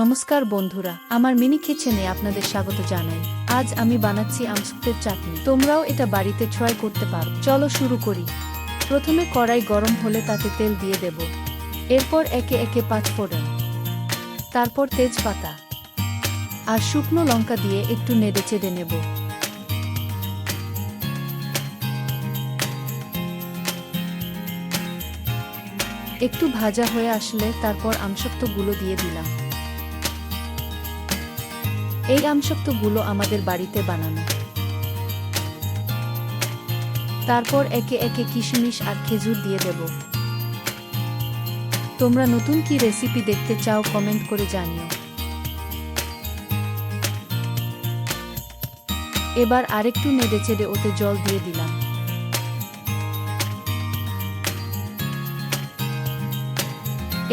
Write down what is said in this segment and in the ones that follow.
নমস্কার বন্ধুরা, আমার মিনি কিচেনে আপনাদের স্বাগত জানাই। আজ আমি বানাচ্ছি আমসত্ত্বের চাটনি। তোমরাও এটা বাড়িতে ট্রাই করতে পারো। চলো শুরু করি। প্রথমে কড়াই গরম হলে তাতে তেল দিয়ে দেব। এরপর একে একে পাঁচফোড়ন, তারপর তেজপাতা আর শুকনো লঙ্কা দিয়ে একটু নেড়েচেড়ে নেব। একটু ভাজা হয়ে আসলে তারপর আমসত্ত্বগুলো দিয়ে দিলাম। এই আমসত্ত্বগুলো আমাদের বাড়িতে বানানো। তারপর একে একে কিশমিশ আর খেজুর দিয়ে দেব। তোমরা নতুন কি রেসিপি দেখতে চাও কমেন্ট করে জানিও। এবার আরেকটু নেড়েচেড়ে ওতে জল দিয়ে দিলাম।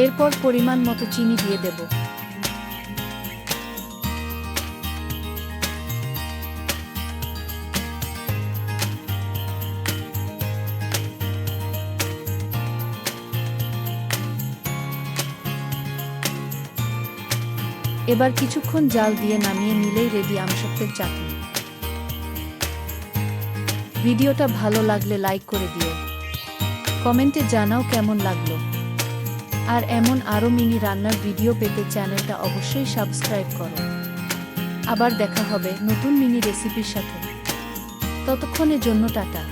এরপর পরিমাণ মতো চিনি দিয়ে দেব। এবার কিছুক্ষণ জাল দিয়ে নামিয়ে নিলেই রেডি আমসত্ত্বের চাটনি। ভিডিওটা ভালো লাগলে লাইক করে দিও, কমেন্টে জানাও কেমন লাগলো। আর এমন আরও মিনি রান্নার ভিডিও পেতে চ্যানেলটা অবশ্যই সাবস্ক্রাইব করো। আবার দেখা হবে নতুন মিনি রেসিপির সাথে। ততক্ষণের জন্য টাটা।